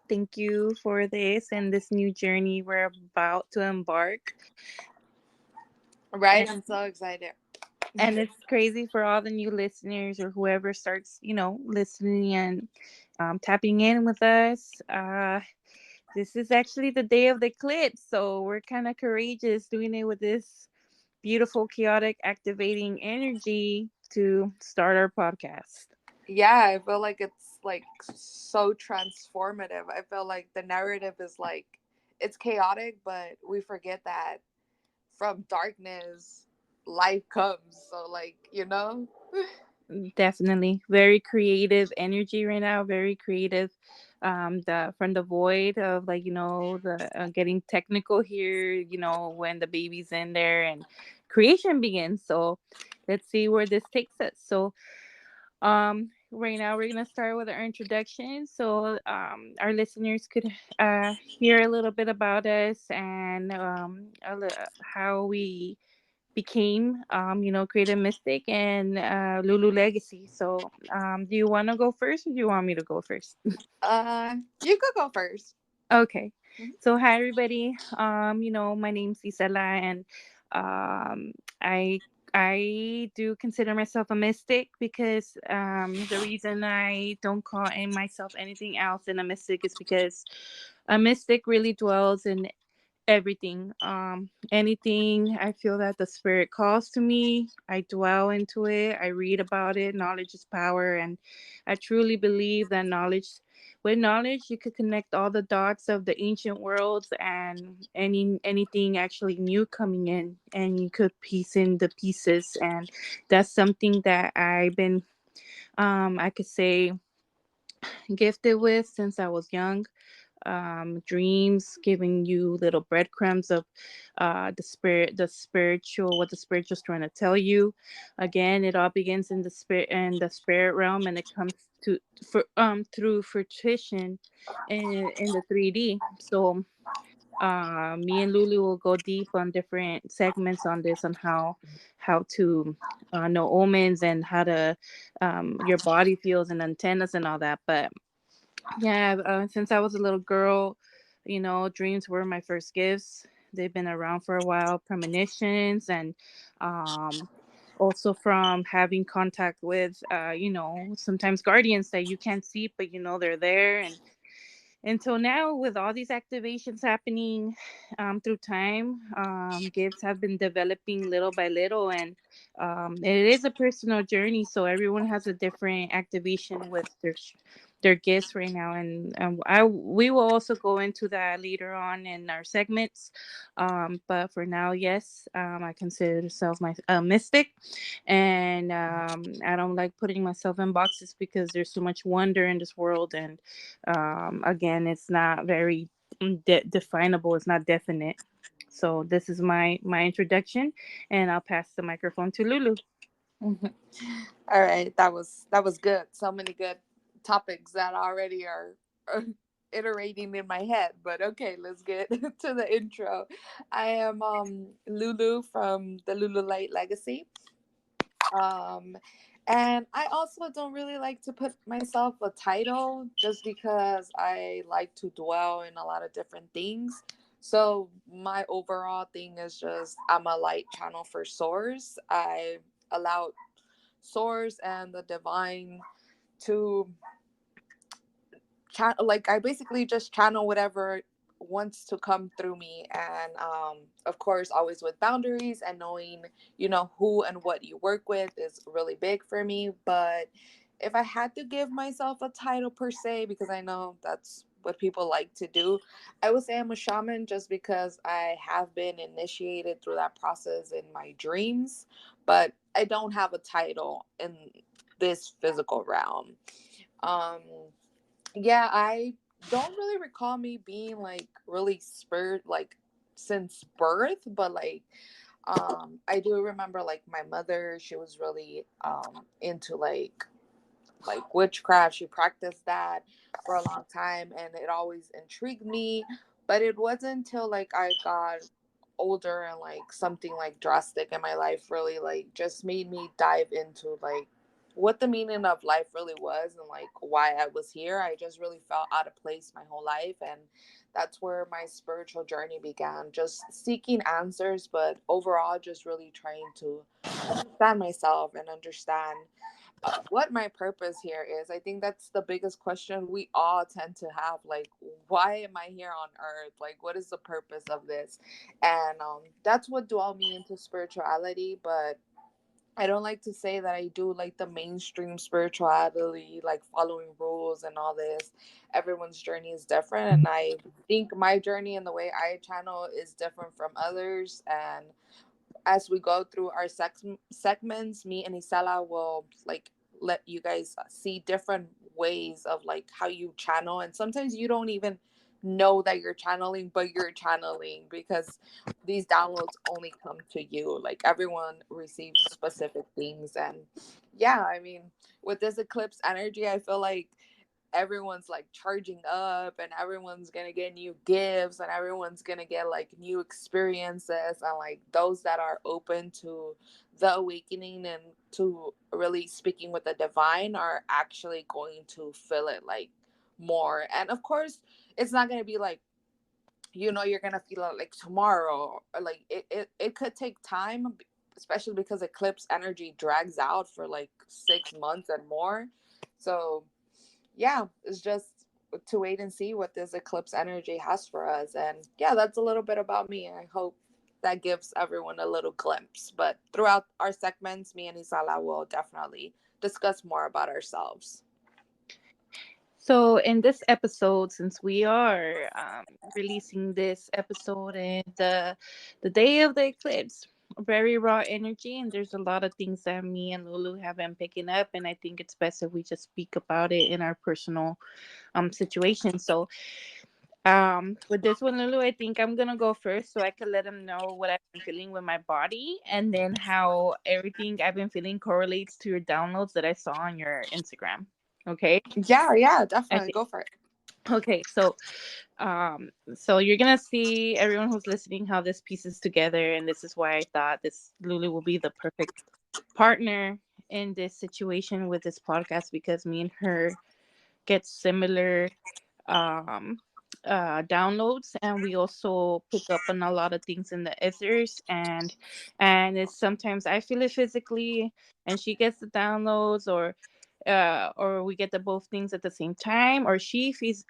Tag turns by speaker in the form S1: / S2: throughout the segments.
S1: Thank you for this and this new journey we're about to embark.
S2: Right?
S1: And,
S2: I'm so excited.
S1: and it's crazy for all the new listeners or whoever starts, listening and tapping in with us. This is actually the day of the eclipse, so we're kind of courageous doing it with this beautiful, chaotic, activating energy to start our podcast.
S2: Yeah, I feel like it's like so transformative. I feel like the narrative is like it's chaotic, but we forget that from darkness life comes. So like.
S1: Definitely very creative energy right now. Very creative. The from the void of the getting technical here. When the baby's in there and creation begins. So let's see where this takes us. So right now we're gonna start with our introduction, so our listeners could hear a little bit about us and how we became creative mystic and Lulu legacy. So do you want to go first or do you want me to go first?
S2: You could go first.
S1: Okay.
S2: Mhm.
S1: So hi everybody. My name's Isela, and um I I do consider myself a mystic because the reason I don't call myself anything else than a mystic is because a mystic really dwells in everything. Anything I feel that the spirit calls to me, I dwell into it. I read about it. Knowledge is power, and I truly believe that with knowledge you could connect all the dots of the ancient worlds and anything actually new coming in, and you could piece in the pieces. And that's something that I've been I could say gifted with since I was young. Dreams, giving you little breadcrumbs of what the spiritual's trying to tell you. Again, it all begins in the spirit realm, and it comes through fruition in the 3D. So me and Lulu will go deep on different segments on this, on how to know omens and how to your body feels and antennas and all that. But yeah, since I was a little girl, dreams were my first gifts. They've been around for a while, premonitions, and um, also from having contact with, sometimes guardians that you can't see, but they're there. And until now, with all these activations happening through time, gifts have been developing little by little, and it is a personal journey. So everyone has a different activation with their gifts right now, and we will also go into that later on in our segments. But for now, yes, I consider myself a mystic, and I don't like putting myself in boxes because there's so much wonder in this world, and again, it's not very definable. It's not definite. So this is my introduction, and I'll pass the microphone to Lulu.
S2: All right, that was good. So many good topics that already are iterating in my head. But okay, let's get to the intro. I am Lulu from the Lulu Light Legacy. Um, and I also don't really like to put myself a title just because I like to dwell in a lot of different things. So my overall thing is just I'm a light channel for source. I allow source and the divine to like I basically just channel whatever wants to come through me, and of course always with boundaries and knowing who and what you work with is really big for me. But if I had to give myself a title per se, because I know that's what people like to do, I would say I'm a shaman just because I have been initiated through that process in my dreams, but I don't have a title in this physical realm. um yeah, I don't really recall me being like really spurred like since birth, but like I do remember like my mother, she was really into like witchcraft. She practiced that for a long time and it always intrigued me. But it wasn't until like I got older and like something like drastic in my life really like just made me dive into like what the meaning of life really was and like why I was here. I just really felt out of place my whole life, and that's where my spiritual journey began. Just seeking answers, but overall just really trying to understand myself and understand what my purpose here is. I think that's the biggest question we all tend to have. Like, why am I here on earth? Like, what is the purpose of this? And that's what drew me into spirituality. But I don't like to say that I do like the mainstream spirituality, like following rules and all this. Everyone's journey is different. And I think my journey and the way I channel is different from others. And as we go through our segments, me and Isela will like let you guys see different ways of like how you channel, and sometimes you don't even know that you're channeling, but you're channeling because these downloads only come to you. Like everyone receives specific things, and yeah, I mean, with this eclipse energy, I feel like everyone's like charging up and everyone's gonna get new gifts and everyone's gonna get like new experiences, and like those that are open to the awakening and to really speaking with the divine are actually going to feel it like more. And of course it's not gonna be like, you're gonna feel it like tomorrow, or like it could take time, especially because eclipse energy drags out for like 6 months and more. So yeah, it's just to wait and see what this eclipse energy has for us. And yeah, that's a little bit about me. I hope that gives everyone a little glimpse. But throughout our segments, me and Isala will definitely discuss more about ourselves.
S1: So, in this episode, since we are releasing this episode in the day of the eclipse, very raw energy, and there's a lot of things that me and Lulu have been picking up, and I think it's best if we just speak about it in our personal situation. So, with this one, Lulu, I think I'm gonna go first, so I can let them know what I've been feeling with my body, and then how everything I've been feeling correlates to your downloads that I saw on your Instagram. Okay.
S2: Yeah, yeah, definitely
S1: Okay.
S2: go for it.
S1: Okay, so you're gonna see, everyone who's listening, how this pieces together, and this is why I thought this Lulu will be the perfect partner in this situation with this podcast, because me and her get similar um downloads, and we also pick up on a lot of things in the ethers, and it's sometimes I feel it physically and she gets the downloads, or we get the both things at the same time, or she feels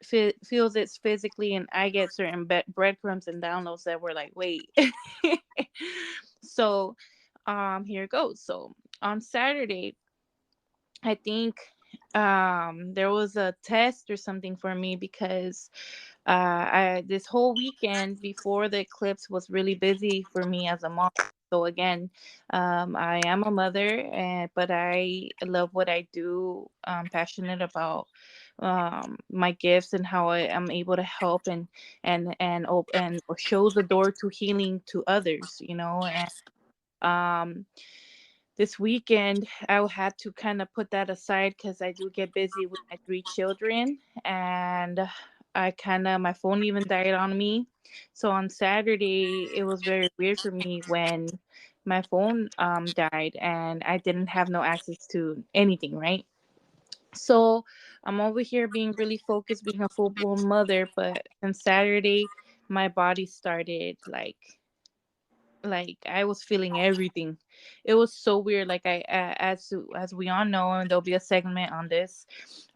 S1: it physically and I get certain breadcrumbs and downloads that were like, wait. So here it goes. So on Saturday, I think there was a test or something for me, because this whole weekend before the eclipse was really busy for me as a mom. So again, I am a mother, and but I love what I do. I'm passionate about my gifts and how I am able to help and or shows the door to healing to others. And um this weekend I had to kind of put that aside because I do get busy with my three children, and I kind of, my phone even died on me. So on Saturday it was very weird for me when my phone died and I didn't have no access to anything, right? So I'm over here being really focused, being a full blown mother, but on Saturday my body started like I was feeling everything. It was so weird. Like as we all know, and there'll be a segment on this.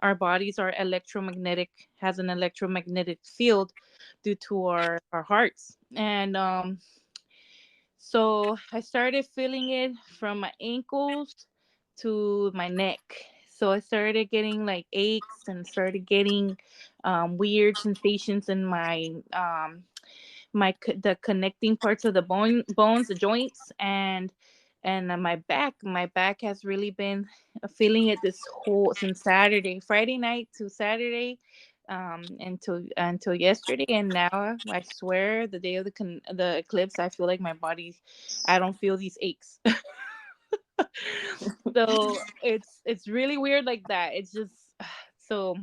S1: Our bodies are electromagnetic, has an electromagnetic field due to our hearts, and so I started feeling it from my ankles to my neck. So I started getting like aches and started getting weird sensations in the connecting parts of the bones, the joints, and my back has really been feeling it this whole since Saturday, Friday night to Saturday, until yesterday, and now I swear the day of the eclipse I feel like my body, I don't feel these aches. So it's really weird like that. It's just so,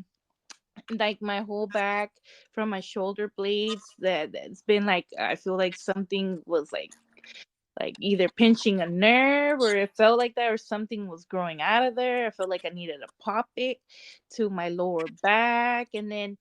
S1: like, my whole back, from my shoulder blades, that it's been like, I feel like something was like like either pinching a nerve, or it felt like that, or something was growing out of there. I felt like I needed to pop it to my lower back. And then,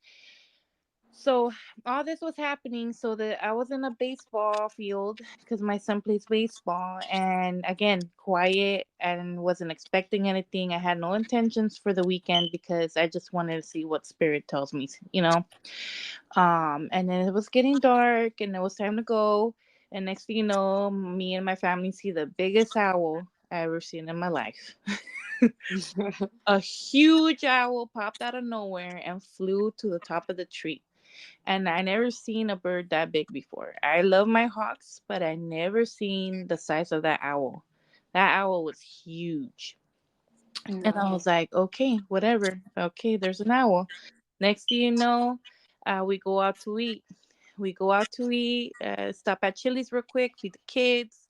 S1: so all this was happening so that I was in a baseball field because my son plays baseball, and again, quiet, and wasn't expecting anything. I had no intentions for the weekend because I just wanted to see what spirit tells me, and then it was getting dark and it was time to go. And next thing you know, me and my family see the biggest owl I ever seen in my life. A huge owl popped out of nowhere and flew to the top of the tree. And I never seen a bird that big before. I love my hawks, but I never seen the size of that owl. That owl was huge. And I
S2: No.
S1: was like, okay, whatever. Okay, there's an owl. Next thing you know, we go out to eat. We go out to eat, stop at Chili's real quick, feed the kids.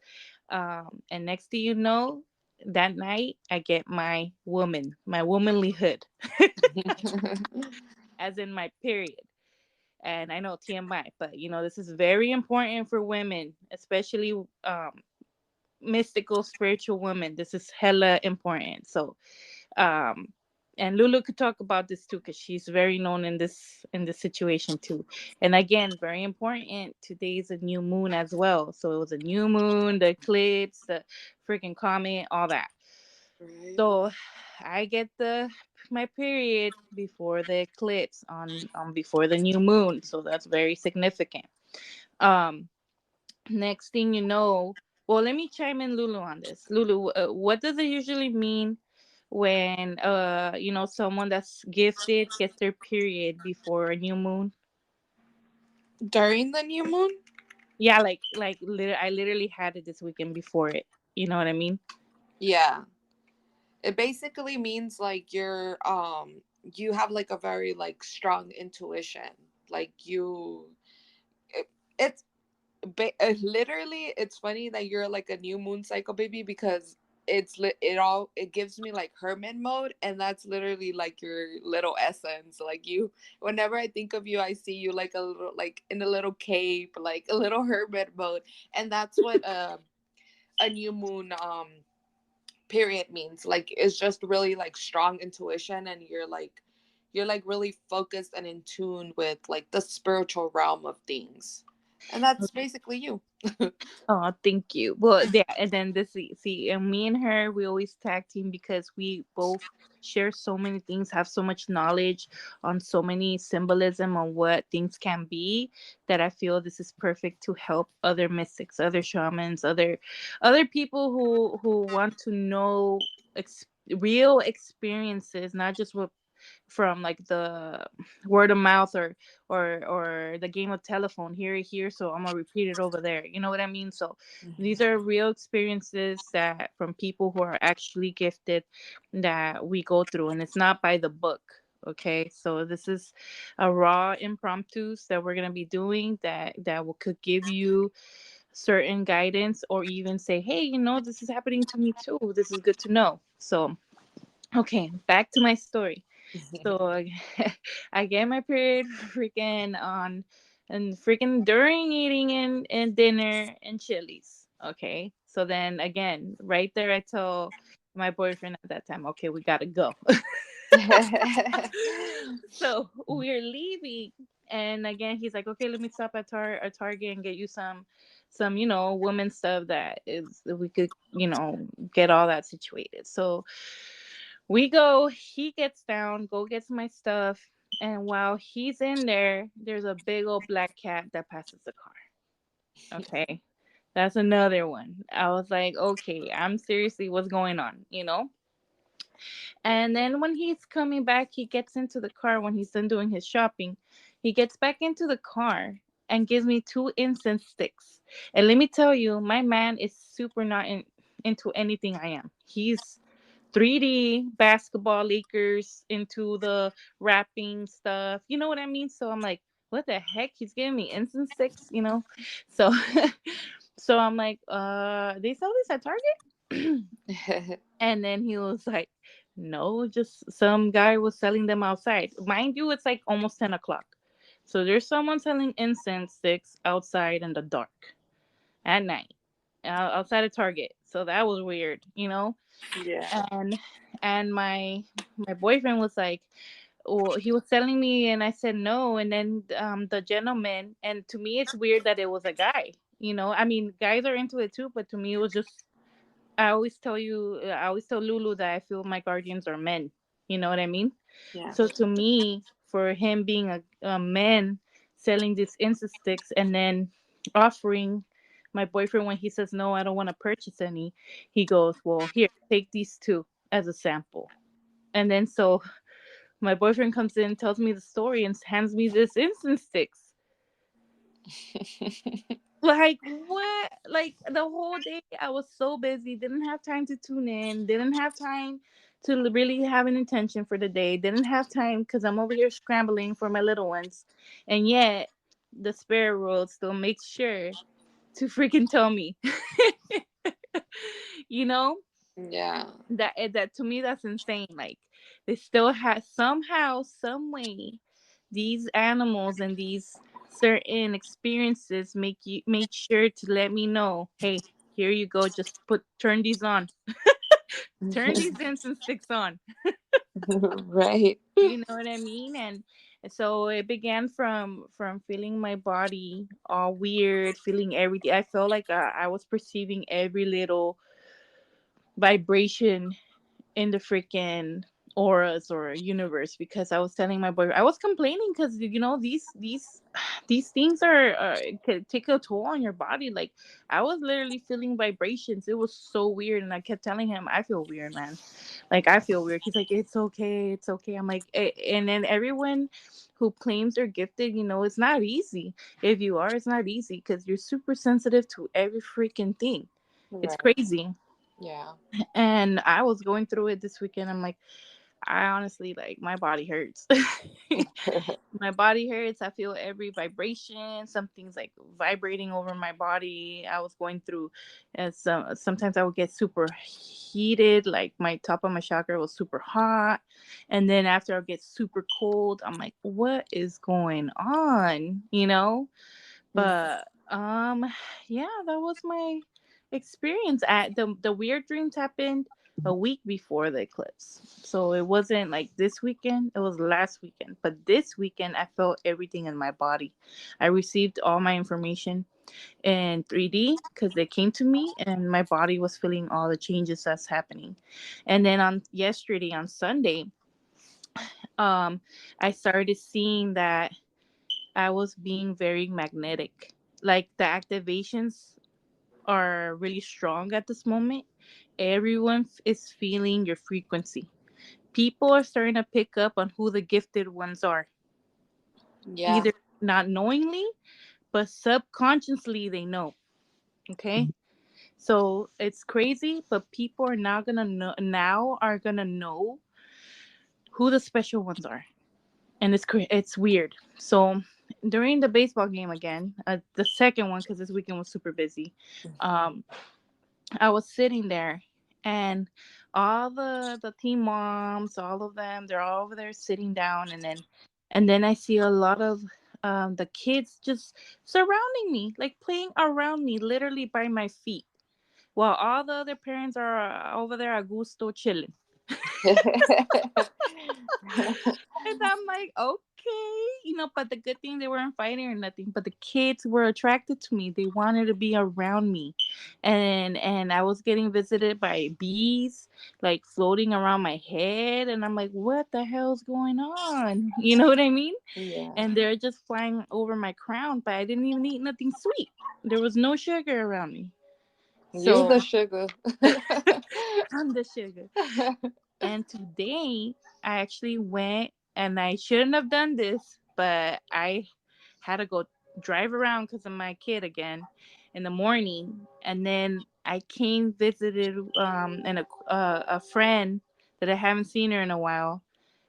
S1: And next thing you know, that night, I get my womanlyhood, as in my period. And I know TMI, but this is very important for women, especially mystical, spiritual women. This is hella important. So, um, and Lulu could talk about this too, because she's very known in this situation too. And again, very important. Today is a new moon as well, so it was a new moon, the eclipse, the freaking comet, all that.
S2: Right.
S1: So I get the my period before the eclipse on before the new moon, so that's very significant. Um, Next thing you know, well, let me chime in Lulu on this. Lulu, what does it usually mean when someone that's gifted gets their period before a new moon?
S2: During the new moon?
S1: Yeah, I literally had it this weekend before it. You know what I mean?
S2: Yeah. It basically means like you have like a very like strong intuition. Like it, it's literally it's funny that you're like a new moon cycle baby because it gives me like hermit mode, and that's literally like your little essence. Like you, whenever I think of you, I see you like a little, like in a little cape, like a little hermit mode. And that's what a new moon period means. Like it's just really like strong intuition, and you're like really focused and in tune with like the spiritual realm of things, and that's basically you.
S1: Oh, thank you. Well, yeah, and then this, see, and me and her, we always tag team because we both share so many things, have so much knowledge on so many symbolism on what things can be, that I feel this is perfect to help other mystics, other shamans, other people who want to know real experiences, not just what from like the word of mouth, or the game of telephone, here, so I'm gonna repeat it over there, you know what I mean? So these are real experiences that from people who are actually gifted, that we go through, and it's not by the book. Okay, so this is a raw impromptus that we're gonna be doing, could give you certain guidance, or even say, hey, this is happening to me too, this is good to know. So okay, back to my story. So I get my period freaking on, and freaking during eating and dinner and Chili's. Okay. So then again, right there, I tell my boyfriend at that time, okay, we gotta go. So we're leaving, and again, he's like, okay, let me stop at Target and get you some woman stuff that is we could get all that situated. So we go, he gets down, go gets my stuff, and while he's in there, there's a big old black cat that passes the car. Okay. That's another one. I was like, okay, I'm seriously, what's going on? And then when he's coming back, he gets into the car when he's done doing his shopping. He gets back into the car and gives me two incense sticks. And let me tell you, my man is super not into anything I am. He's 3D basketball Lakers into the rapping stuff. You know what I mean? So I'm like, what the heck? He's giving me incense sticks. So so I'm like, they sell this at Target? And then he was like, no, just some guy was selling them outside. Mind you, it's like almost 10 o'clock. So there's someone selling incense sticks outside in the dark at night. outside of Target. So that was weird,
S2: Yeah.
S1: and my boyfriend was like, well, he was telling me, and I said no, and then the gentleman, and to me it's weird that it was a guy. I mean, guys are into it too, but to me it was just. I always tell Lulu that I feel my guardians are men. You know what I mean?
S2: Yeah.
S1: So to me, for him being a man selling these incense sticks and then offering my boyfriend, when he says no, I don't want to purchase any, he goes, well, here, take these two as a sample. And then so my boyfriend comes in, tells me the story, and hands me this incense sticks. Like what? Like the whole day I was so busy, didn't have time to tune in, didn't have time to really have an intention for the day, didn't have time because I'm over here scrambling for my little ones. And yet the spirit world still makes sure to freaking tell me. you know?
S2: Yeah.
S1: That to me that's insane. Like they still have somehow, some way, these animals and these certain experiences make sure to let me know, hey, here you go, just turn these on, turn these incense sticks on.
S2: Right.
S1: You know what I mean? And so it began from feeling my body all weird, feeling everything. I felt like I was perceiving every little vibration in the freaking auras or universe, because I was telling my boy, I was complaining because these things could take a toll on your body. Like I was literally feeling vibrations. It was so weird, and I kept telling him, I feel weird, man. Like I feel weird. He's like, it's okay, it's okay. I'm like, and then everyone who claims they're gifted, it's not easy. If you are, it's not easy because you're super sensitive to every freaking thing. It's
S2: Right.
S1: crazy.
S2: Yeah.
S1: And I was going through it this weekend. I'm like, I honestly, like, my body hurts. My body hurts. I feel every vibration. Something's like vibrating over my body. I was going through, and sometimes I would get super heated. Like my top of my chakra was super hot, and then after I get super cold, I'm like, what is going on? But yeah, that was my experience. At the weird dreams happened a week before the eclipse. So it wasn't like this weekend, it was last weekend. But this weekend I felt everything in my body. I received all my information in 3D because they came to me, and my body was feeling all the changes that's happening. And then on yesterday, on Sunday, um I started seeing that I was being very magnetic. Like the activations are really strong at this moment. Everyone is feeling your frequency. People are starting to pick up on who the gifted ones are,
S2: Yeah.
S1: either not knowingly, but subconsciously they know. Okay. So it's crazy, but people are not gonna know now, are gonna know who the special ones are. And it's weird. So during the baseball game again, the second one, because this weekend was super busy, um, I was sitting there, and all the team moms, all of them, they're all over there sitting down, and then I see a lot of the kids just surrounding me, like playing around me, literally by my feet, while all the other parents are over there a gusto chilling. And I'm like, okay, but the good thing, they weren't fighting or nothing. But the kids were attracted to me. They wanted to be around me. And I was getting visited by bees, like floating around my head. And I'm like, what the hell's going on? You know what I mean?
S2: Yeah.
S1: And they're just flying over my crown, but I didn't even eat nothing sweet. There was no sugar around me.
S2: You
S1: So
S2: the sugar.
S1: I'm the sugar. And today I actually went, and I shouldn't have done this, but I had to go drive around because of my kid again in the morning. And then I came, visited, and a friend that I haven't seen her in a while.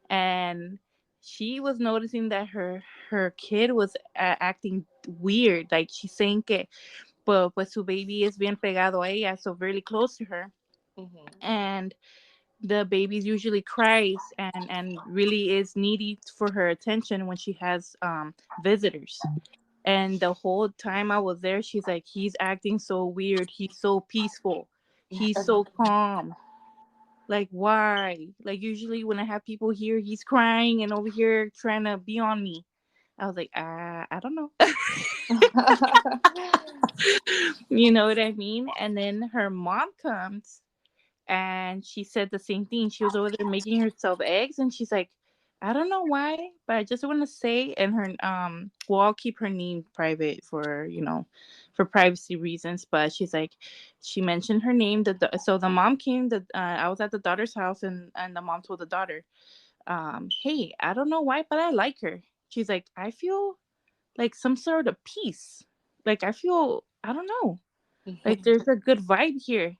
S1: And she was noticing that her kid was acting weird. Like she's saying que pues su baby es bien pegado a ella, so really close to her.
S2: Mhm.
S1: And the baby usually cries and really is needy for her attention when she has visitors. And the whole time I was there, she's like, he's acting so weird. He's so peaceful. He's so calm. Like, why? Like, usually when I have people here, he's crying and over here trying to be on me. I was like, I don't know. You know what I mean? And then her mom comes and she said the same thing. She was over there making herself eggs, and she's like, I don't know why, but I just want to say, and her well, I'll keep her name private for for privacy reasons. But she's like, she mentioned her name. So the mom came. I was at the daughter's house, and the mom told the daughter, hey, I don't know why, but I like her. She's like, I feel like some sort of peace. Like I feel, I don't know, like there's a good vibe here.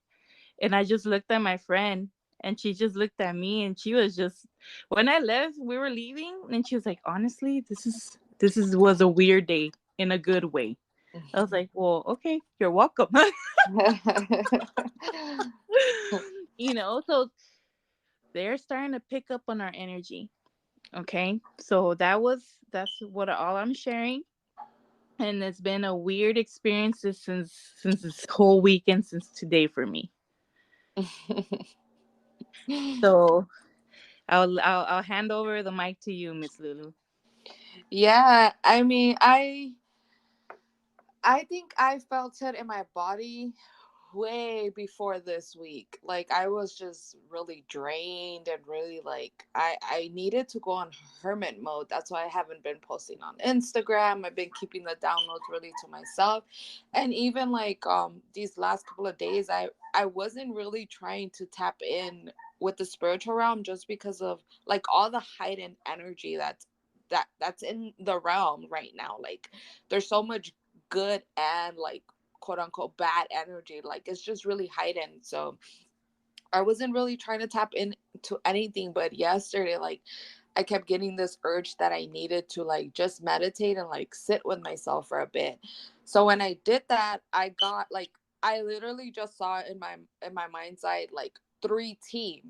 S1: And I just looked at my friend, and she just looked at me, and she was just, when I left, we were leaving, and she was like, honestly, this is was a weird day in a good way. I was like, well, okay, you're welcome. So they're starting to pick up on our energy. Okay. So that's what all I'm sharing. And it's been a weird experience since this whole weekend, since today for me. So I'll hand over the mic to you, Miss Lulu.
S2: Yeah, I mean, I think I felt it in my body way before this week. Like I was just really drained and really like I needed to go on hermit mode. That's why I haven't been posting on Instagram. I've been keeping the downloads really to myself. And even like these last couple of days I wasn't really trying to tap in with the spiritual realm just because of like all the heightened energy that's in the realm right now. Like there's so much good and like quote unquote bad energy. Like it's just really heightened. So I wasn't really trying to tap into anything, but yesterday, like I kept getting this urge that I needed to like just meditate and like sit with myself for a bit. So when I did that, I got like I literally just saw it in my mind's eye like 3T.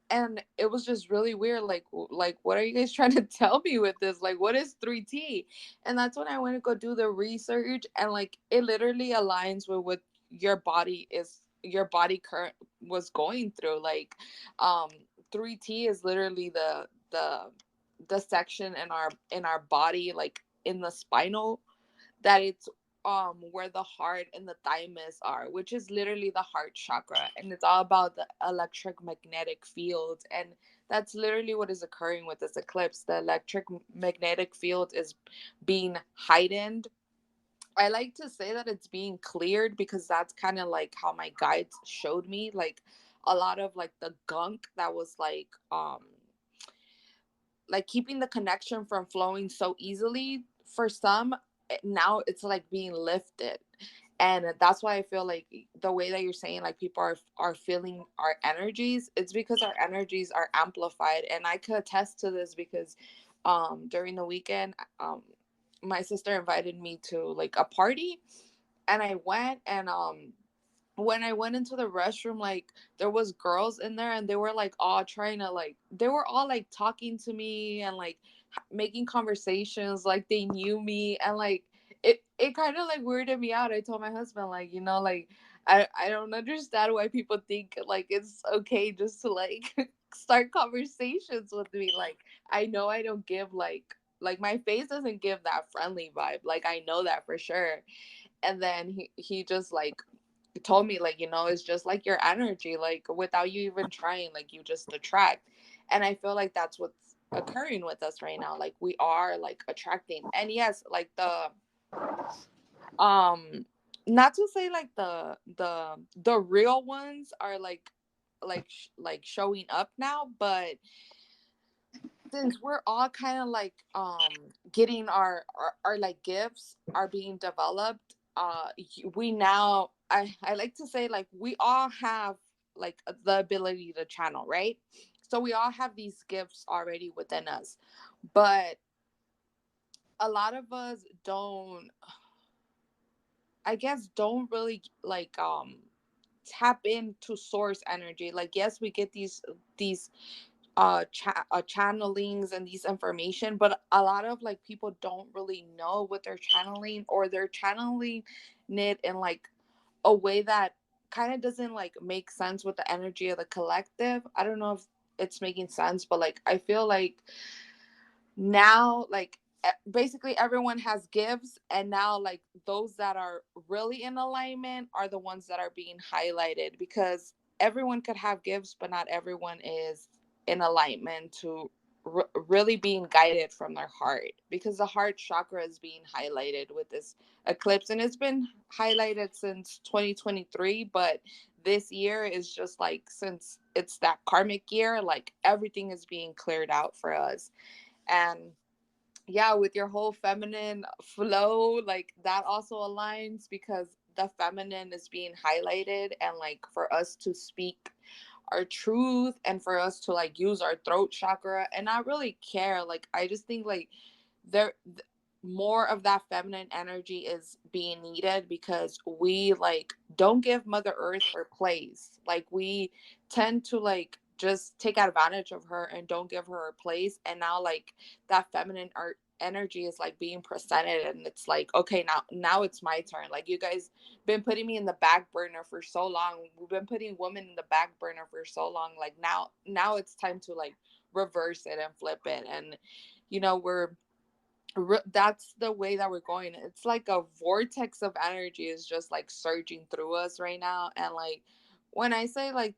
S2: And it was just really weird. Like, what are you guys trying to tell me with this? Like, what is 3T? And that's when I went to go do the research, and like, it literally aligns with what your body current was going through. Like, um, 3T is literally the section in our body, like in the spinal, that it's where the heart and the thymus are, which is literally the heart chakra, and it's all about the electric magnetic field. And that's literally what is occurring with this eclipse. The electric magnetic field is being heightened. I like to say that it's being cleared because that's kind of like how my guides showed me, like a lot of like the gunk that was like keeping the connection from flowing so easily for some, now it's like being lifted. And that's why I feel like the way that you're saying like people are feeling our energies, it's because our energies are amplified. And I could attest to this because during the weekend, my sister invited me to like a party, and I went. And when I went into the restroom, like there was girls in there, and they were like all trying to like, they were all like talking to me and like making conversations like they knew me. And like it kind of like weirded me out. I told my husband, like, like I don't understand why people think like it's okay just to like start conversations with me. Like I know I don't give like my face doesn't give that friendly vibe. Like I know that for sure. And then he just like told me, like, it's just like your energy, like without you even trying, like you just attract. And I feel like that's what's occurring with us right now. Like we are like attracting. And yes, like um not to say like the real ones are like showing up now, but since we're all kind of like getting our like gifts are being developed, we now, I like to say, like we all have like the ability to channel, right? So we all have these gifts already within us, but a lot of us don't, I guess, don't really like tap into source energy. Like yes, we get these channelings and these information, but a lot of like people don't really know what they're channeling, or they're channeling it in like a way that kind of doesn't like make sense with the energy of the collective. I don't know if it's making sense, but like I feel like now like basically everyone has gifts, and now like those that are really in alignment are the ones that are being highlighted, because everyone could have gifts, but not everyone is in alignment to really being guided from their heart, because the heart chakra is being highlighted with this eclipse, and it's been highlighted since 2023, but this year is just like, since it's that karmic year, like everything is being cleared out for us. And yeah, with your whole feminine flow, like that also aligns, because the feminine is being highlighted, and like for us to speak our truth, and for us to like use our throat chakra and not really care. Like I just think like there more of that feminine energy is being needed, because we like don't give mother earth her place. Like we tend to like just take advantage of her and don't give her her place, and now like that feminine art energy is like being presented, and it's like, okay, now it's my turn. Like you guys been putting me in the back burner for so long. We've been putting women in the back burner for so long. Like now it's time to like reverse it and flip it. And we're that's the way that we're going. It's like a vortex of energy is just like surging through us right now. And like when I say like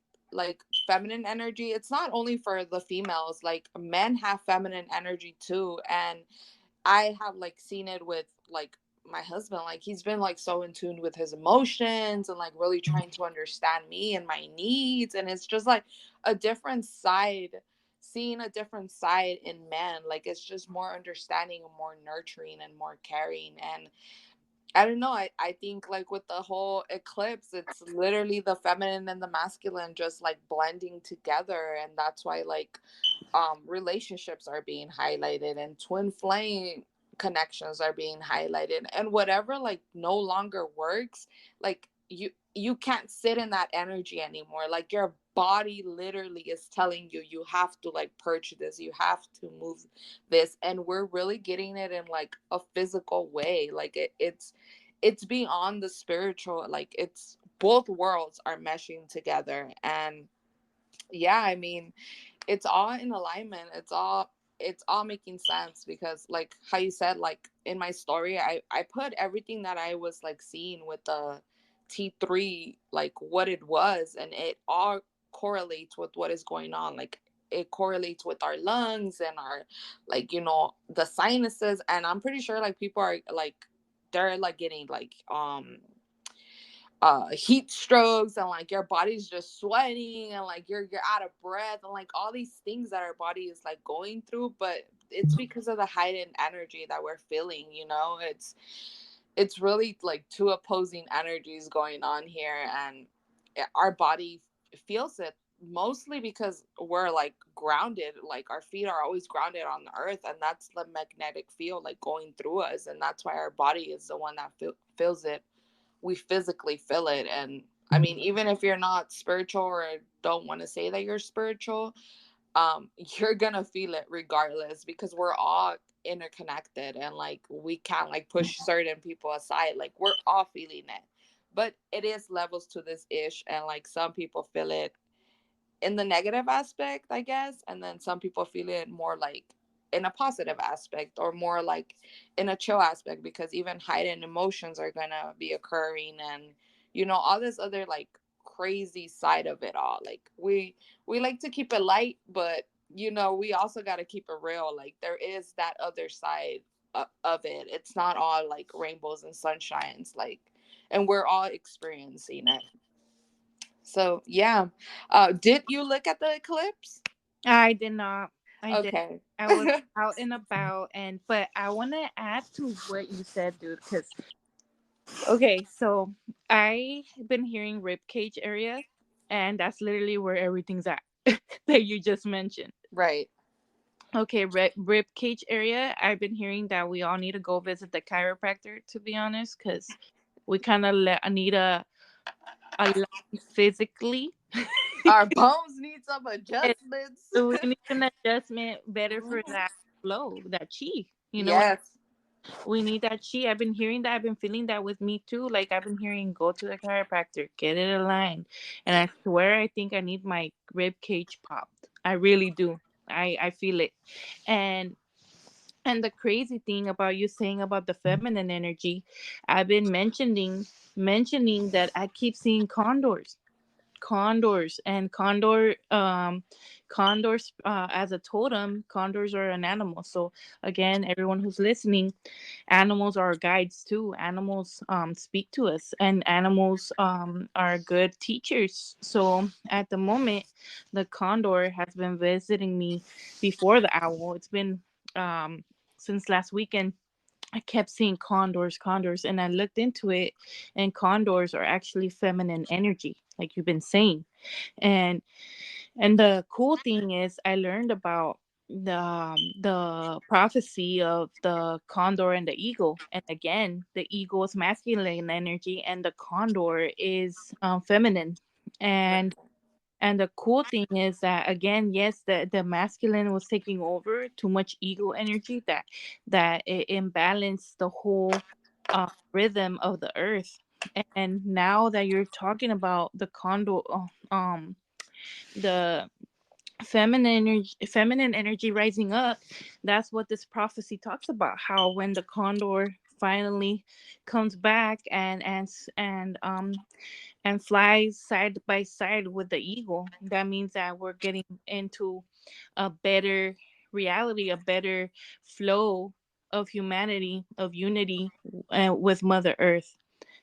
S2: feminine energy, it's not only for the females. Like men have feminine energy too. And I have like seen it with like my husband. Like he's been like so in tune with his emotions, and like really trying to understand me and my needs. And it's just like a different side, seeing a different side in men. Like it's just more understanding and more nurturing and more caring. And I don't know. I think like with the whole eclipse, it's literally the feminine and the masculine just like blending together. And that's why like relationships are being highlighted, and twin flame connections are being highlighted, and whatever like no longer works, like you can't sit in that energy anymore. Like your body literally is telling you, you have to like purge this, you have to move this. And we're really getting it in like a physical way. Like it's beyond the spiritual. Like it's both worlds are meshing together. And yeah, I mean, it's all in alignment. It's all making sense, because like how you said, like in my story, I put everything that I was like seeing with the T3, like what it was, and it all correlates with what is going on. Like it correlates with our lungs and our like the sinuses. And I'm pretty sure like people are like they're like getting like heat strokes, and like your body's just sweating, and like you're out of breath, and like all these things that our body is like going through. But it's because of the heightened energy that we're feeling. It's really like two opposing energies going on here. And our body feels it, mostly because we're like grounded. Like our feet are always grounded on the earth, and that's the magnetic field like going through us. And that's why our body is the one that feels it. We physically feel it. And I mean, even if you're not spiritual, or don't want to say that you're spiritual, you're gonna feel it regardless, because we're all interconnected, and like we can't like push certain people aside. Like we're all feeling it. But it is levels to this ish, and like some people feel it in the negative aspect, I guess, and then some people feel it more like in a positive aspect, or more like in a chill aspect, because even heightened emotions are gonna be occurring. And all this other like crazy side of it all. Like we like to keep it light, but we also got to keep it real. Like there is that other side of it. It's not all like rainbows and sunshines, like, and we're all experiencing it. So yeah. Did you look at the eclipse?
S1: I did not. I did.
S2: Okay.
S1: I was out and about, and but I want to add to what you said, dude. Because okay, so I been hearing rib cage area, and that's literally where everything's at that you just mentioned.
S2: Right.
S1: Okay, rib cage area. I've been hearing that we all need to go visit the chiropractor. To be honest, because we kind of need a line physically.
S2: Our bones need need some
S1: It-
S2: adjustments.
S1: we need an adjustment better for
S2: Mhm.
S1: that flow, that chi. You know,
S2: Yes.
S1: we need that chi. I've been hearing that. I've been feeling that with me too. Like I've been hearing, go to the chiropractor, get it aligned. And I swear, I think I need my rib cage popped. I really do. I feel it. And the crazy thing about you saying about the feminine energy, I've been mentioning that I keep seeing condors and condors as a totem. Condors are an animal. So again, everyone who's listening, animals are guides too. Animals speak to us, and animals are good teachers. So at the moment, the condor has been visiting me before the owl. It's been since last weekend. I kept seeing condors, and I looked into it, and condors are actually feminine energy, like you've been saying. And the cool thing is, I learned about the prophecy of the condor and the eagle. And again, the eagle is masculine energy, and the condor is feminine.
S2: Right.
S1: And the cool thing is that, again, yes, the masculine was taking over too much ego energy, that it imbalanced the whole rhythm of the earth. And now that you're talking about the condor, the feminine energy rising up, that's what this prophecy talks about. How when the condor finally comes back and flies side by side with the eagle, that means that we're getting into a better reality, a better flow of humanity, of unity with Mother Earth.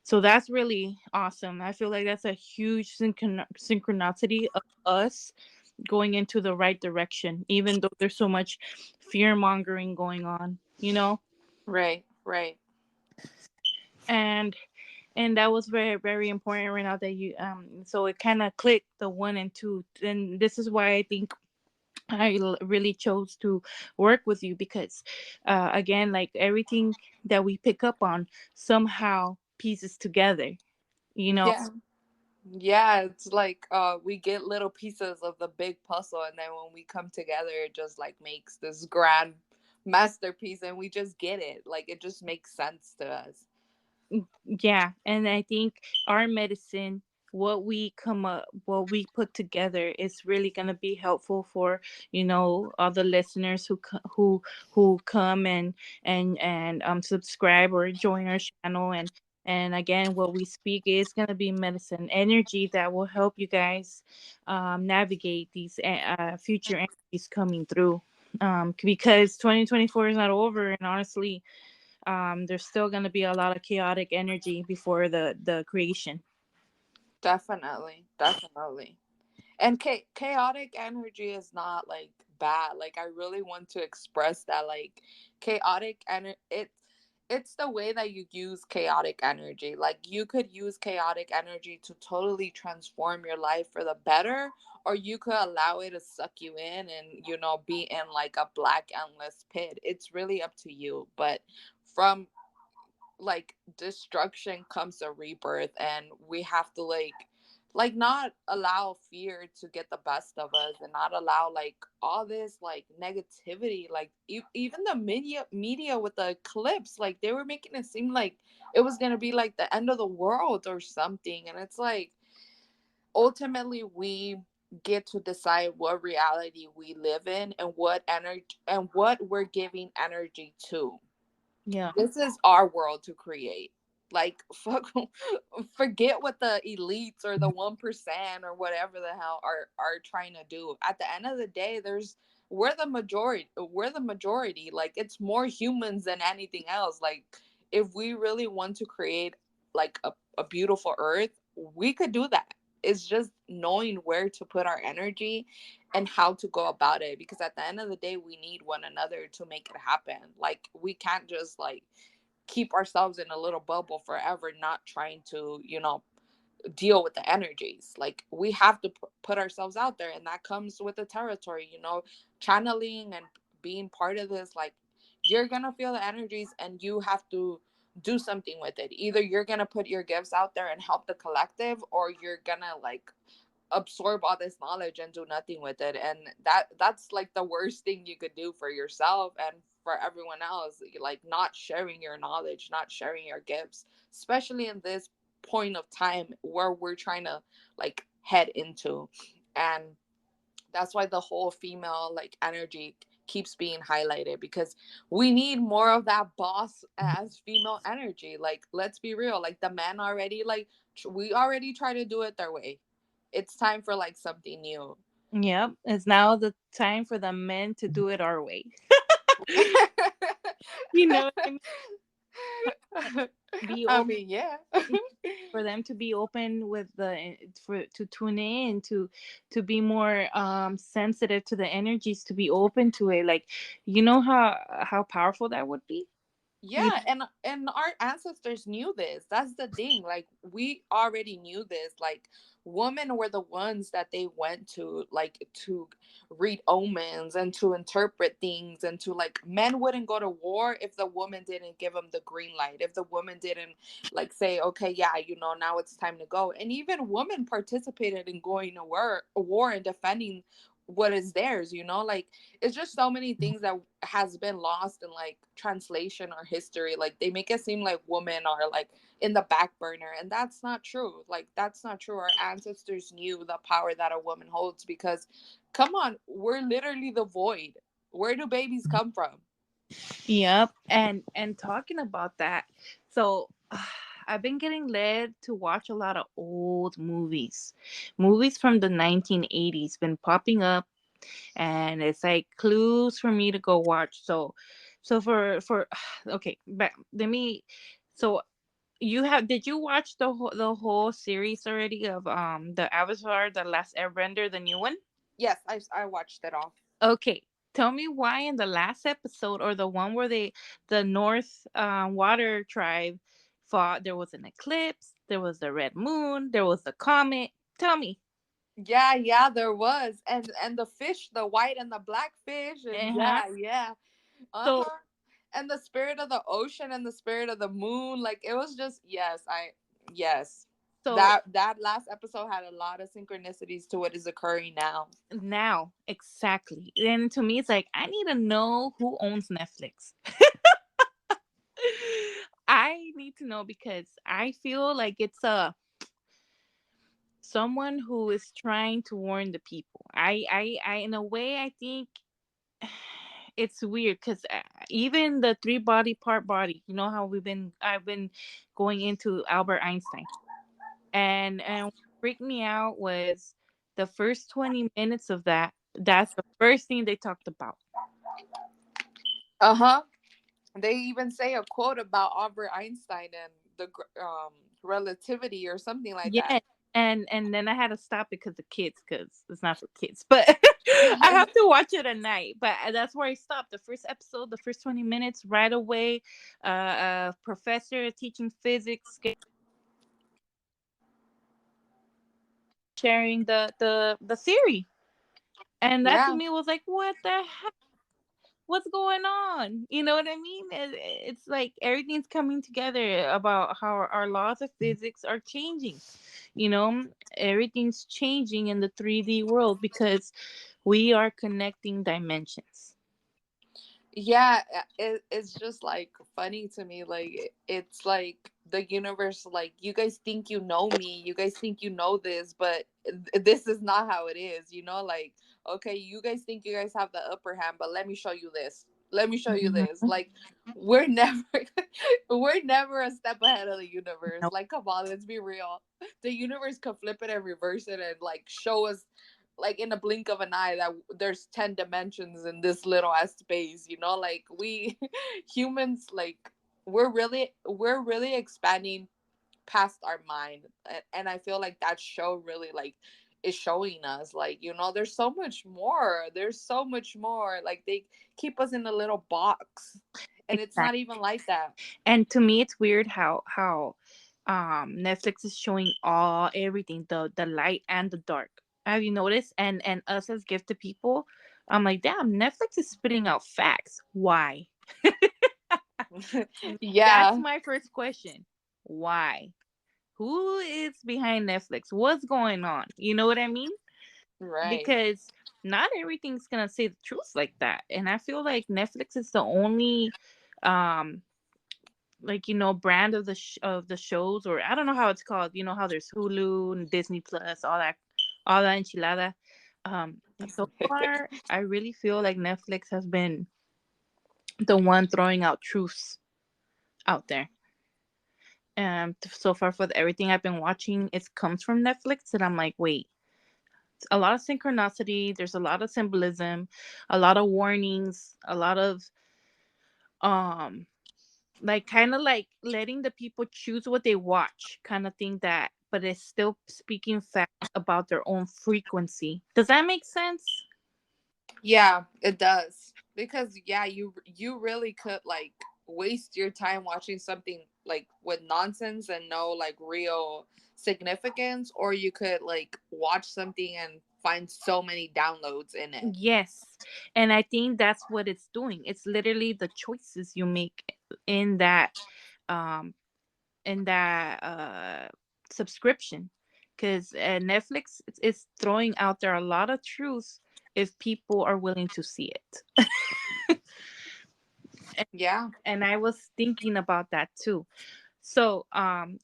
S1: So that's really awesome. I feel like that's a huge synchronicity of us going into the right direction, even though there's so much fear mongering going on, you know?
S2: Right. Right.
S1: And that was very, very important right now that you so it kind of clicked the one and two. And this is why I think really chose to work with you, because again, like everything that we pick up on somehow pieces together, you know?
S2: Yeah. Yeah, it's like we get little pieces of the big puzzle, and then when we come together it just like makes this grand masterpiece, and we just get it. Like it just makes sense to us.
S1: Yeah, and I think our medicine, what we put together, is really gonna be helpful for, all the listeners who come and subscribe or join our channel. And again, what we speak is gonna be medicine energy that will help you guys navigate these future energies coming through. Because 2024 is not over, and honestly, there's still going to be a lot of chaotic energy before the creation.
S2: Definitely, definitely. And chaotic energy is not like bad. Like I really want to express that, like chaotic energy, it's the way that you use chaotic energy. Like you could use chaotic energy to totally transform your life for the better, or you could allow it to suck you in and be in like a black endless pit. It's really up to you. But from like destruction comes a rebirth, and we have to like not allow fear to get the best of us, and not allow like all this like negativity. Like even the media with the eclipse, like they were making it seem like it was going to be like the end of the world or something. And it's like ultimately we get to decide what reality we live in, and what energy and what we're giving energy to.
S1: Yeah.
S2: This is our world to create. Like fuck, forget what the elites or the 1% or whatever the hell are trying to do. At the end of the day, we're the majority. We're the majority. Like it's more humans than anything else. Like if we really want to create like a beautiful earth, we could do that. It's just knowing where to put our energy and how to go about it, because at the end of the day we need one another to make it happen. Like we can't just like keep ourselves in a little bubble forever, not trying to deal with the energies. Like we have to put ourselves out there, and that comes with the territory, channeling and being part of this. Like you're gonna feel the energies, and you have to do something with it. Either you're gonna put your gifts out there and help the collective, or you're gonna like absorb all this knowledge and do nothing with it. And that's like the worst thing you could do for yourself and for everyone else, like not sharing your knowledge, not sharing your gifts, especially in this point of time where we're trying to like head into. And that's why the whole female like energy keeps being highlighted, because we need more of that boss as female energy. Like, let's be real, like the men already like we already try to do it their way. It's time for like something new.
S1: Yep. It's now the time for the men to do it our way. You know what I mean? Be
S2: I
S1: open
S2: mean, yeah.
S1: for them to be open with the for to tune in to be more sensitive to the energies, to be open to it. Like, you know how powerful that would be. You
S2: Yeah, and our ancestors knew this. That's the thing. Like, we already knew this. Like, women were the ones that they went to, like, to read omens and to interpret things, and to like, men wouldn't go to war if the woman didn't give them the green light, if the woman didn't like say, okay, yeah, now it's time to go. And even women participated in going to war and defending what is theirs. Like, it's just so many things that has been lost in like translation or history. Like, they make it seem like women are like in the back burner, and that's not true. Like, that's not true. Our ancestors knew the power that a woman holds, because come on, we're literally the void. Where do babies come from?
S1: Yep. And talking about that, so I've been getting led to watch a lot of old movies. Movies from the 1980s been popping up, and it's like clues for me to go watch. So for okay, but let me so you have did you watch the whole series already of the Avatar, the Last Airbender, the new one?
S2: Yes, I watched it all.
S1: Okay, tell me why in the last episode, or the one where the North Water tribe fought, there was an eclipse, there was the red moon, there was the comet. Tell me.
S2: Yeah, yeah, there was. And the fish, the white and the black fish, and
S1: Uh-huh.
S2: yeah, yeah.
S1: So
S2: Uh-huh. And the spirit of the ocean and the spirit of the moon, like it was just, yes.
S1: so
S2: That last episode had a lot of synchronicities to what is occurring now.
S1: now exactly. And to me, it's like I need to know who owns Netflix. I need to know because I feel like it's a someone who is trying to warn the people. I in a way, I think it's weird because even the three body part body, you know how I've been going into Albert Einstein, and what freaked me out was the first 20 minutes of that. That's the first thing they talked about.
S2: Uh-huh. They even say a quote about Albert Einstein and the relativity or something like that.
S1: Yes. And then I had to stop because of kids, because it's not for kids. But I have to watch it at night. But that's where I stopped. The first episode, the first 20 minutes, right away. A professor teaching physics, sharing the theory, and that to
S2: Yeah.
S1: me was like, what the heck? What's going on? You know what I mean? It's like everything's coming together about how our laws of physics are changing. You know, everything's changing in the 3D world because we are connecting dimensions.
S2: Yeah, it's just like funny to me. Like, it's like the universe, like, you guys think you know me, you guys think you know this, but this is not how it is, like, okay, you guys think you guys have the upper hand, but let me show you this. Let me show you this.
S1: Mhm.
S2: Like, we're never we're never a step ahead of the universe.
S1: Nope.
S2: Like, come on, let's be real. The universe could flip it and reverse it and like show us, like, in a blink of an eye, that there's 10 dimensions in this little ass space. Like, we humans, like, we're really expanding past our mind. And I feel like that show really, like, is showing us, like, there's so much more. Like, they keep us in a little box, and it's not
S1: Exactly.
S2: even like that.
S1: And to me, it's weird how Netflix is showing all everything, the light and the dark. Have you noticed? And us as gifted people, I'm like, damn, Netflix is spitting out facts. Why? That's
S2: Yeah.
S1: my first question. Why? Who is behind Netflix? What's going on? You know what I mean?
S2: Right.
S1: Because not everything's gonna say the truth like that. And I feel like Netflix is the only um like brand of of the shows, or I don't know how it's called. You know how there's Hulu and Disney Plus, all that enchilada. So far I really feel like Netflix has been the one throwing out truths out there. So far for everything I've been watching, it comes from Netflix, and I'm like, wait, a lot of synchronicity. There's a lot of symbolism, a lot of warnings, a lot of um, like kind of like letting the people choose what they watch, kind of thing. That, but it's still speaking facts about their own frequency. Does that make sense?
S2: Yeah, it does. Because yeah, you really could like waste your time watching something like with nonsense and no like real significance, or you could like watch something and find so many downloads in it.
S1: Yes. And I think that's what it's doing. It's literally the choices you make in um that subscription, because Netflix is throwing out there a lot of truths if people are willing to see it. and,
S2: Yeah.
S1: and I was thinking about that too. So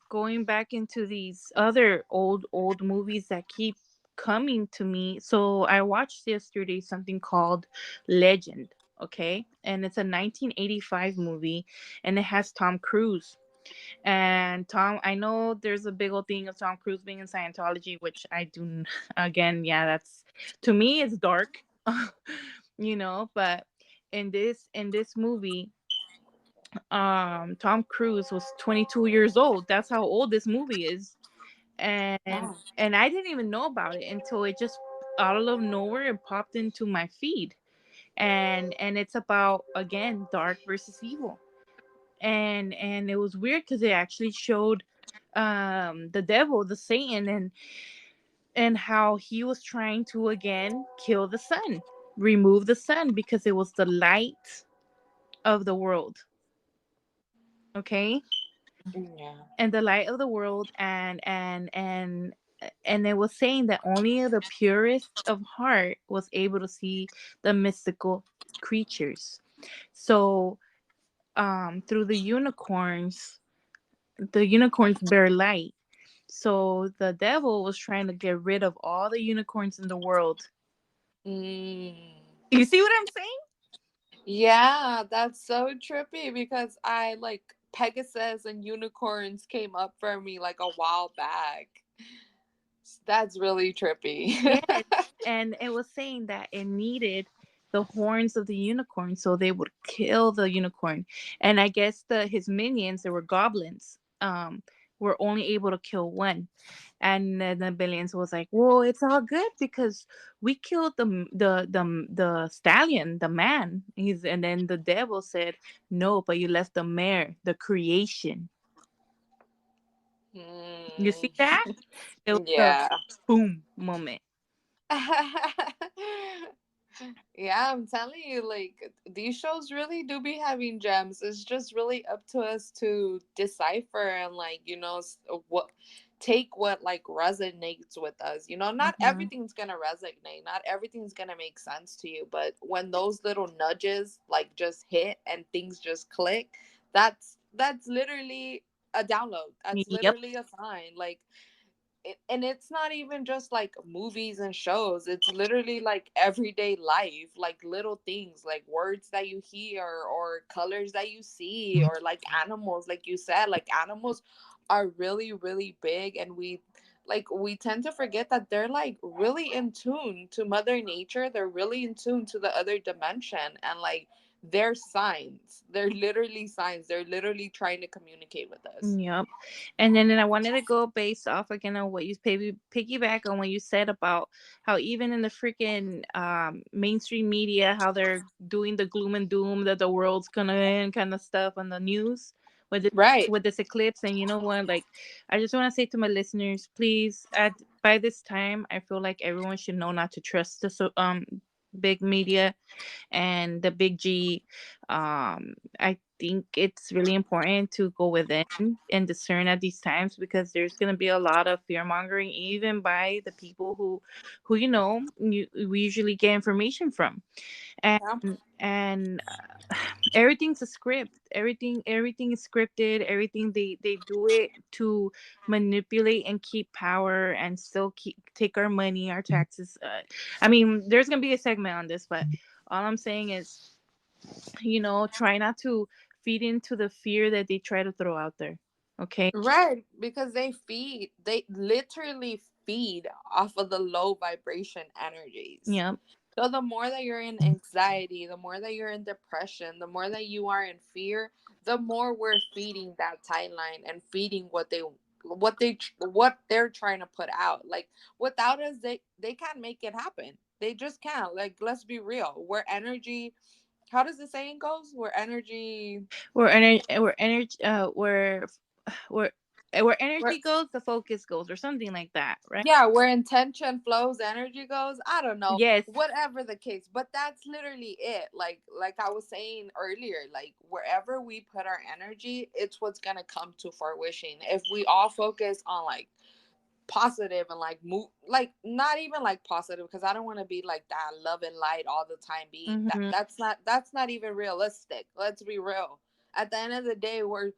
S1: going back into these other old movies that keep coming to me. So I watched yesterday something called Legend. Okay, and it's a 1985 movie, and it has Tom Cruise. And Tom, I know there's a big old thing of Tom Cruise being in Scientology, which I do. Again, yeah, that's, to me, it's dark, But in this movie, Tom Cruise was 22 years old. That's how old this movie is, and
S2: Oh.
S1: and I didn't even know about it until it just out of nowhere it popped into my feed, and it's about, again, dark versus evil. And it was weird because it actually showed the devil, the Satan, and how he was trying to again kill the sun, remove the sun, because it was the light of the world. Okay.
S2: Yeah.
S1: And the light of the world, and it was saying that only the purest of heart was able to see the mystical creatures. So through the unicorns bear light. So the devil was trying to get rid of all the unicorns in the world.
S2: Mm.
S1: You see what I'm saying?
S2: Yeah, that's so trippy because I like Pegasus and unicorns came up for me like a while back. That's really trippy.
S1: Yes. And it was saying that it needed the horns of the unicorn so they would kill the unicorn. And I guess his minions, there were goblins, were only able to kill one. And then the billions was like, "Well, it's all good because we killed the stallion, the man." And then the devil said, "No, but you left the mare, the creation." You
S2: Hmm.
S1: see that? It was a
S2: Yeah.
S1: boom moment.
S2: Yeah, I'm telling you, like these shows really do be having gems. It's just really up to us to decipher and like, what take what like resonates with us. Not
S1: Mhm.
S2: everything's gonna resonate, not everything's gonna make sense to you, but when those little nudges like just hit and things just click, that's literally a download. That's
S1: Yep.
S2: literally a sign. Like and it's not even just like movies and shows, it's literally like everyday life, like little things like words that you hear or colors that you see or like animals, like you said, like animals are really really big, and we tend to forget that they're like really in tune to mother nature, they're really in tune to the other dimension, and like they're signs, they're literally signs, they're literally trying to communicate with us.
S1: Yep. And then I wanted to go based off again on what you piggyback on what you said about how even in the freaking mainstream media, how they're doing the gloom and doom that the world's gonna end kind of stuff on the news with this,
S2: Right.
S1: with this eclipse. And you know what? Like, I just want to say to my listeners, please, by this time, I feel like everyone should know not to trust big media and the big G. I think it's really important to go within and discern at these times, because there's going to be a lot of fear mongering even by the people who we usually get information from. and
S2: Yeah.
S1: and everything's a script. Everything is scripted. Everything, they do it to manipulate and keep power and still keep take our money, our taxes. I mean, there's gonna be a segment on this, but all I'm saying is, try not to feed into the fear that they try to throw out there. Okay.
S2: Right, because they literally feed off of the low vibration energies.
S1: Yep.
S2: So the more that you're in anxiety, the more that you're in depression, the more that you are in fear, the more we're feeding that timeline and feeding what they're trying to put out. Like without us, they can't make it happen. They just can't. Like let's be real. We're energy. How does the saying goes? We're energy.
S1: We're energy. Where where energy goes, the focus goes, or something like that, right?
S2: Yeah, where intention flows, energy goes. I don't know,
S1: Yes.
S2: whatever the case, but that's literally it. Like I was saying earlier, like wherever we put our energy, it's what's gonna come to fruition. If we all focus on like positive and like move, like not even like positive, because I don't want to be like that love and light all the time. Being that
S1: Mm-hmm.
S2: that's not even realistic. Let's be real. At the end of the day, we're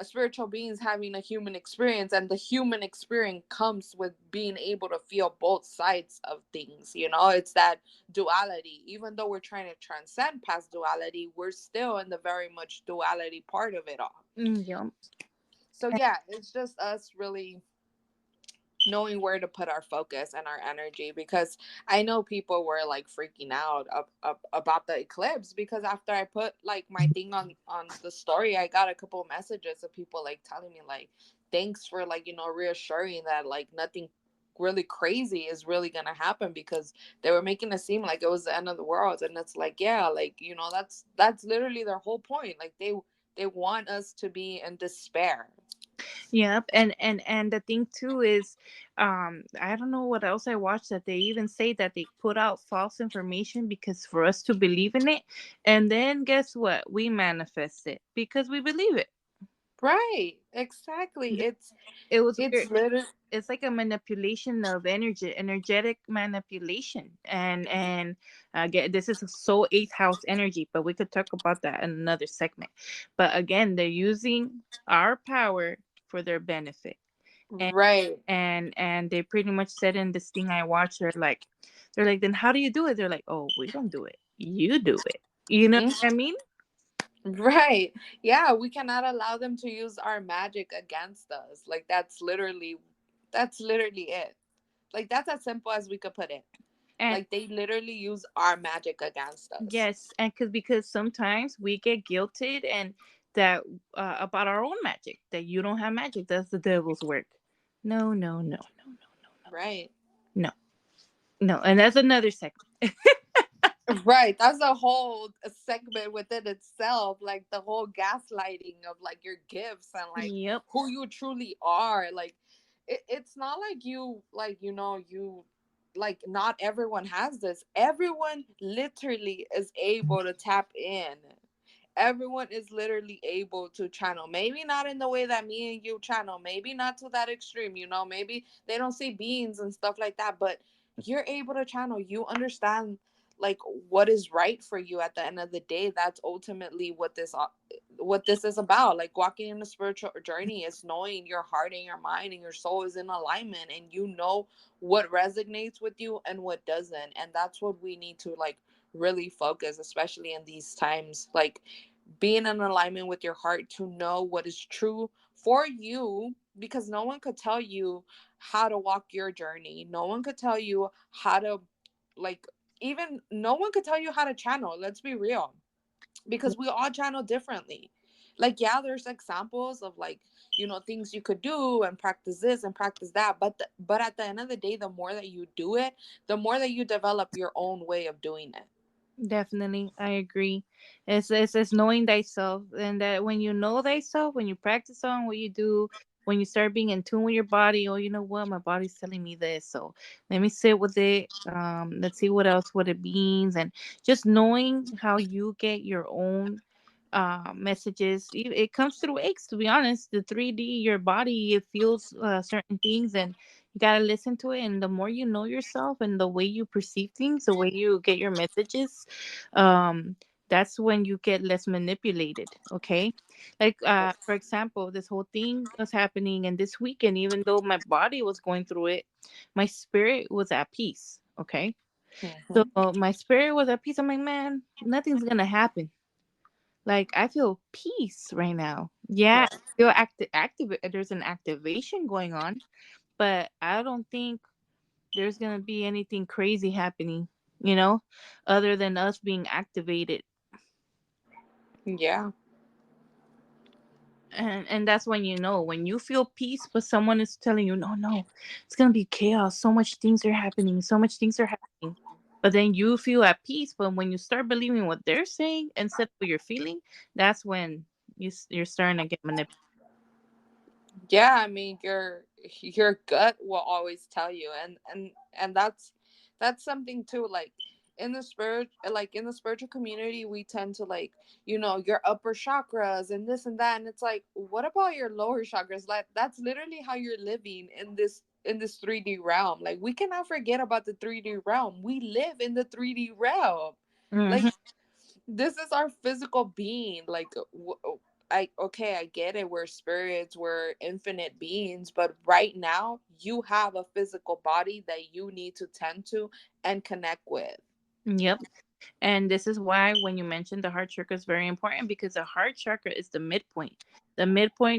S2: a spiritual beings having a human experience, and the human experience comes with being able to feel both sides of things. It's that duality. Even though we're trying to transcend past duality, we're still in the very much duality part of it all.
S1: Yeah.
S2: So yeah, it's just us really knowing where to put our focus and our energy, because I know people were like freaking out about the eclipse, because after I put like my thing on the story, I got a couple messages of people like telling me like thanks for like reassuring that like nothing really crazy is really gonna happen, because they were making it seem like it was the end of the world. And it's like, yeah, like that's literally their whole point. Like they want us to be in despair.
S1: Yep. And the thing too is, I don't know what else I watched, that they even say that they put out false information because for us to believe in it, and then guess what? We manifest it because we believe it.
S2: Right, exactly.
S1: It was
S2: It's
S1: weird.
S2: literally
S1: It's like a manipulation of energy, energetic manipulation. And again, this is so eighth house energy, but we could talk about that in another segment. But again, they're using our power for their benefit. and
S2: right.
S1: and they pretty much said in this thing I watched, they're like, then how do you do it? They're like, oh, we don't do it, you do it. You know
S2: Mm,
S1: what I mean?
S2: right. Yeah, we cannot allow them to use our magic against us. Like that's literally it. Like that's as simple as we could put it.
S1: And
S2: Like they literally use our magic against us.
S1: yes, and because sometimes we get guilted, and that about our own magic, that you don't have magic, that's the devil's work. No, no, no, no, no,
S2: Right.
S1: no, no, and that's another segment.
S2: Right. That's a whole segment within itself. Like the whole gaslighting of like your gifts and like
S1: Yep.
S2: who you truly are. Like it's not like you like not everyone has this. Everyone literally is able to tap in. Everyone is literally able to channel. Maybe not in the way that me and you channel. Maybe not to that extreme. Maybe they don't see beings and stuff like that. But you're able to channel. You understand like what is right for you at the end of the day. That's ultimately what this is about. Like walking in a spiritual journey is knowing your heart and your mind and your soul is in alignment, and you know what resonates with you and what doesn't. And that's what we need to like really focus, especially in these times. Like being in alignment with your heart to know what is true for you, because no one could tell you how to walk your journey. No one could tell you how to like even no one could tell you how to channel. Let's be real, because we all channel differently. Like yeah, there's examples of like things you could do and practice this and practice that, but at the end of the day, the more that you do it, the more that you develop your own way of doing it.
S1: Definitely, I agree. It's knowing thyself, and that when you know thyself, when you practice on what you do, when you start being in tune with your body, oh, you know what, my body's telling me this, so let me sit with it. Let's see what else what it means, and just knowing how you get your own messages. It comes through aches, to be honest. The 3D, your body, it feels certain things, and you gotta listen to it. And the more you know yourself and the way you perceive things, the way you get your messages, um that's when you get less manipulated. Okay, like for example, this whole thing was happening, and this weekend, even though my body was going through it, my spirit was at peace. Okay, so
S2: Mhm.
S1: my spirit was at peace. I'm like, man, nothing's gonna happen. Like, I feel peace right now. Yeah,
S2: Right.
S1: feel active. There's an activation going on, but I don't think there's gonna be anything crazy happening. You know, other than us being activated,
S2: Yeah.
S1: and that's when you know when you feel peace, but someone is telling you, no, no, it's gonna be chaos. So much things are happening. So much things are happening. But then you feel at peace. But when you start believing what they're saying instead of what you're feeling, that's when you're starting to get manipulated.
S2: Yeah, I mean your gut will always tell you, and that's something too, like in the spirit, like in the spiritual community, we tend to like, your upper chakras and this and that, and it's like, what about your lower chakras? Like that's literally how you're living in this 3D realm. Like we cannot forget about the 3D realm. We live in the 3D realm. Like
S1: Hmm.
S2: this is our physical being. Like I okay, I get it, we're spirits, we're infinite beings, but right now you have a physical body that you need to tend to and connect with.
S1: Yep. And this is why when you mentioned the heart chakra is very important, because the heart chakra is the midpoint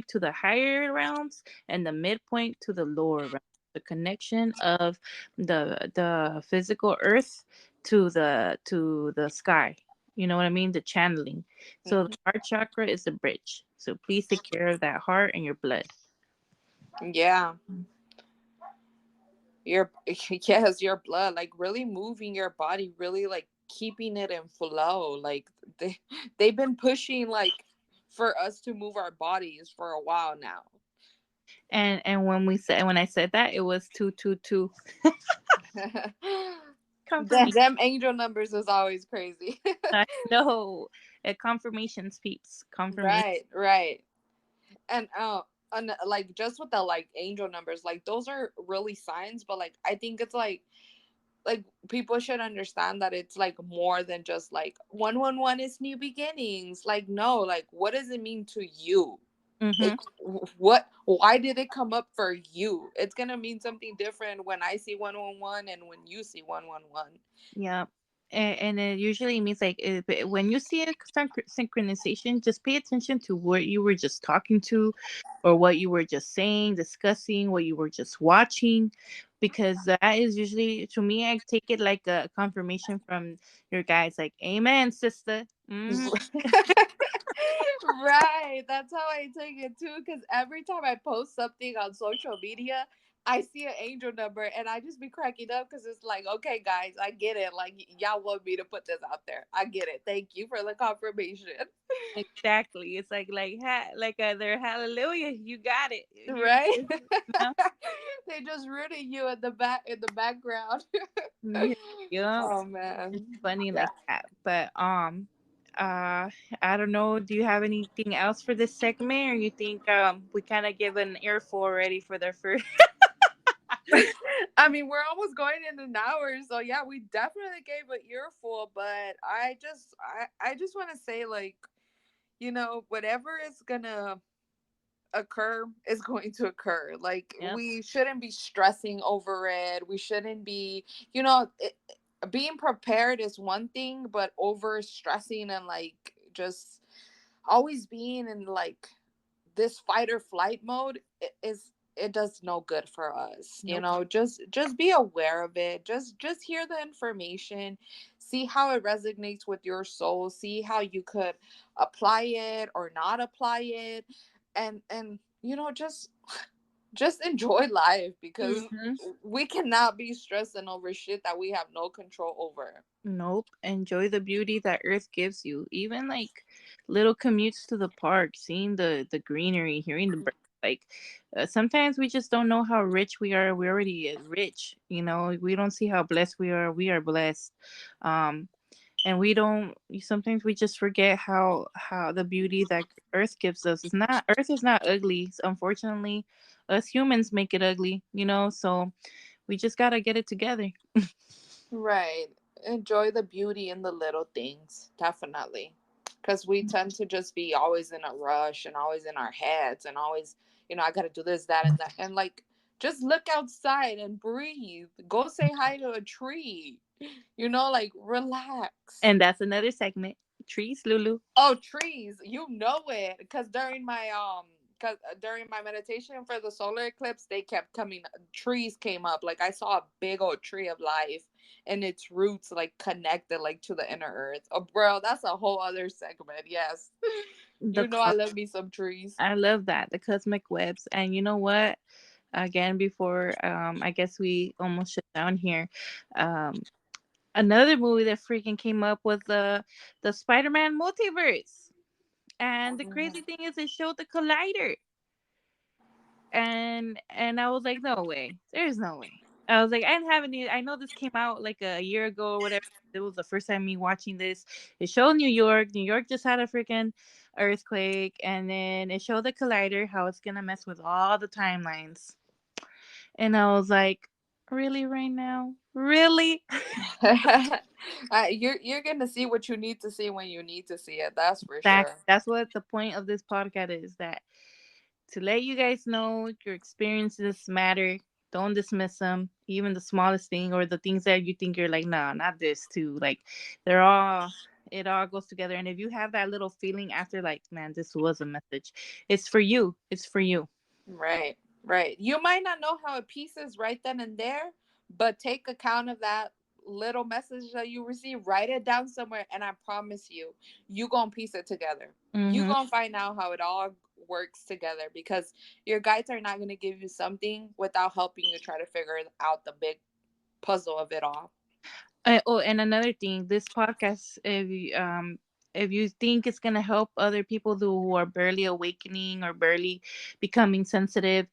S1: to the higher realms and the midpoint to the lower realms. The connection of the physical earth to the sky. You know what I mean? The channeling. So the
S2: Mhm.
S1: heart chakra is the bridge. So please take care of that heart and your blood.
S2: Yeah, your yes, your blood, like really moving your body, really like keeping it in flow. Like they've been pushing like for us to move our bodies for a while now.
S1: And when I said that, it was 222 confirmation.
S2: Them angel numbers is always crazy.
S1: I know. Confirmations, peeps. Confirmation.
S2: Right, right. And like just with the like angel numbers, like those are really signs, but like I think it's like people should understand that it's like more than just like 111 is new beginnings. Like no, like what does it mean to you? Like
S1: Mm-hmm.
S2: what, why did it come up for you? It's gonna mean something different when I see 111 and when you see 111.
S1: Yeah. And it usually means like when you see a synchronization, just pay attention to what you were just talking to, or what you were just saying, discussing, what you were just watching, because that is usually, to me, I take it like a confirmation from your guys, like, "Amen, sister." Hmm.
S2: Right. That's how I take it too. Because every time I post something on social media, I see an angel number and I just be cracking up because it's like, okay, guys, I get it. Like, y'all want me to put this out there. I get it. Thank you for the confirmation.
S1: Exactly. It's like their hallelujah. You got it.
S2: Right.
S1: You know?
S2: They just rooting you in the background.
S1: Yeah. Yeah.
S2: Oh man.
S1: Funny
S2: Yeah.
S1: like that. But I don't know. Do you have anything else for this segment, or you think we kind of give an earful already for their first?
S2: I mean, we're almost going in an hour, so yeah, we definitely gave an earful. But I just want to say, like, whatever is gonna occur is going to occur. Like,
S1: Yep.
S2: we shouldn't be stressing over it. We shouldn't be, being prepared is one thing, but over stressing and like just always being in like this fight or flight mode is, it does no good for us.
S1: Nope.
S2: Just be aware of it. Just hear the information, see how it resonates with your soul, see how you could apply it or not apply it, and just enjoy life, because
S1: Hmm.
S2: we cannot be stressing over shit that we have no control over.
S1: Nope. Enjoy the beauty that Earth gives you. Even like little commutes to the park, seeing the greenery, hearing the birds. Like sometimes we just don't know how rich we are. We're already rich. You know, we don't see how blessed we are. We are blessed. Um, and we don't. Sometimes we just forget how the beauty that Earth gives us is not. Earth is not ugly. Unfortunately, us humans make it ugly. So we just gotta get it together.
S2: Right. Enjoy the beauty in the little things, definitely. Because we tend to just be always in a rush and always in our heads and always, I got to do this, that, and that. And like, just look outside and breathe. Go say hi to a tree. Like, relax.
S1: And that's another segment. Trees, Lulu.
S2: Oh, trees, you know it. Because during my meditation for the solar eclipse, they kept coming. Trees came up. Like I saw a big old tree of life, and its roots like connected like to the inner earth. Oh, bro, that's a whole other segment. Yes,
S1: The
S2: I
S1: co-
S2: love me some trees.
S1: I love that, the cosmic webs. And you know what? Again, before I guess we almost shut down here. Um, Another movie that freaking came up was the Spider-Man multiverse. And the crazy thing is, it showed the collider, and I was like, no way, there's no way. I was like, I didn't have any. I know this came out like a year ago or whatever. It was the first time me watching this. It showed New York. New York just had a freaking earthquake, and then it showed the collider, how it's gonna mess with all the timelines. And I was like, really, right now, really?
S2: You're gonna see what you need to see when you need to see it. That's for
S1: That
S2: sure.
S1: that's what the point of this podcast is. That to let you guys know your experiences matter. Don't dismiss them, even the smallest thing or the things that you think you're like, nah, not this too. Like they're all it all goes together. And if you have that little feeling after, like, man, this was a message, it's for you. It's for you.
S2: Right, right. You might not know how it pieces right then and there, but take account of that little message that you receive, write it down somewhere, and I promise you, you gonna piece it together. You
S1: Mm-hmm.
S2: gonna find out how it all works together because your guides are not gonna give you something without helping you try to figure out the big puzzle of it all.
S1: Oh, and another thing, this podcast, if you think it's gonna help other people who are barely awakening or barely becoming sensitive,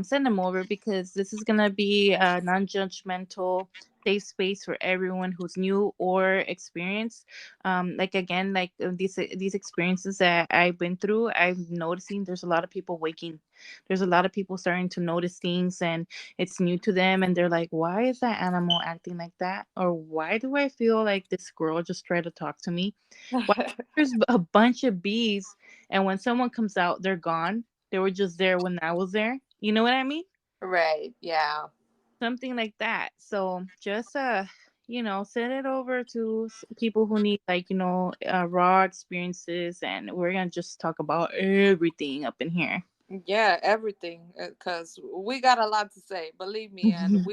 S1: send them over, because this is gonna be a non-judgmental, safe space for everyone who's new or experienced. Like again, like these experiences that I've been through, I'm noticing there's a lot of people waking. There's a lot of people starting to notice things, and it's new to them, and they're like, why is that animal acting like that, or why do I feel like this squirrel just tried to talk to me, why there's a bunch of bees, and when someone comes out they're gone, they were just there when I was there, you know what I mean?
S2: Right, yeah.
S1: Something like that. So just send it over to people who need, like, raw experiences, and we're gonna just talk about everything up in here.
S2: Yeah, everything. Because we got a lot to say, believe me, and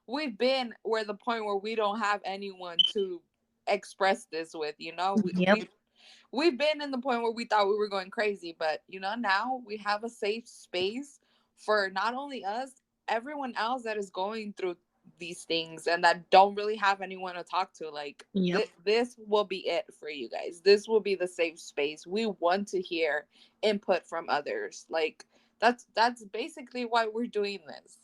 S2: we've been where the point where we don't have anyone to express this with.
S1: Yep.
S2: We've been in the point where we thought we were going crazy, but now we have a safe space for not only us, everyone else that is going through these things and that don't really have anyone to talk to. Like
S1: Yep.
S2: this will be it for you guys. This will be the safe space. We want to hear input from others. Like that's basically why we're doing this.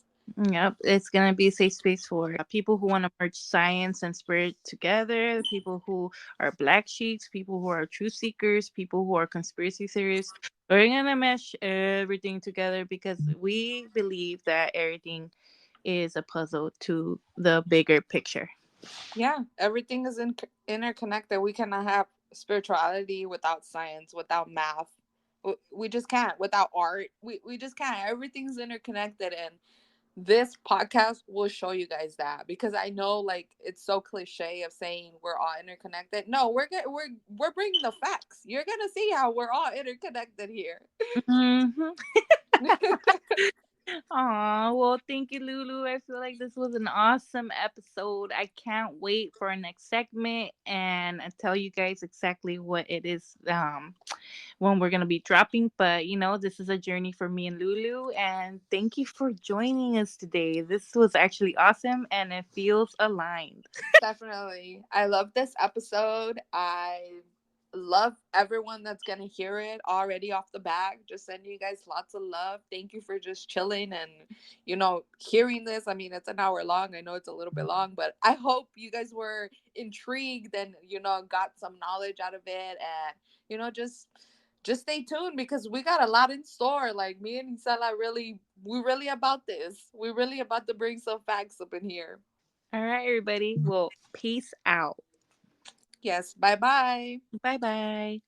S1: Yep, it's gonna be a safe space for people who want to merge science and spirit together, people who are black sheets, people who are truth seekers, people who are conspiracy theorists. We're gonna mesh everything together because we believe that everything is a puzzle to the bigger picture.
S2: Yeah, everything is interconnected. We cannot have spirituality without science, without math. We just can't. Without art, we just can't. Everything's interconnected, and this podcast will show you guys that because I know like it's so cliche of saying we're all interconnected. No, we're bringing the facts. You're gonna see how we're all interconnected here.
S1: Hmm. Aw, well, thank you, Lulu. I feel like this was an awesome episode. I can't wait for our next segment and I tell you guys exactly what it is when we're gonna be dropping. But this is a journey for me and Lulu, and thank you for joining us today. This was actually awesome and it feels aligned.
S2: Definitely. I love this episode. I love everyone that's gonna hear it already off the bat. Just sending you guys lots of love. Thank you for just chilling and, hearing this. I mean, it's an hour long. I know it's a little bit long, but I hope you guys were intrigued and, got some knowledge out of it. And, just stay tuned because we got a lot in store. Like me and Isela we really about this. We really about to bring some facts up in here.
S1: All right, everybody. Well, peace out.
S2: Yes, bye bye.
S1: Bye bye.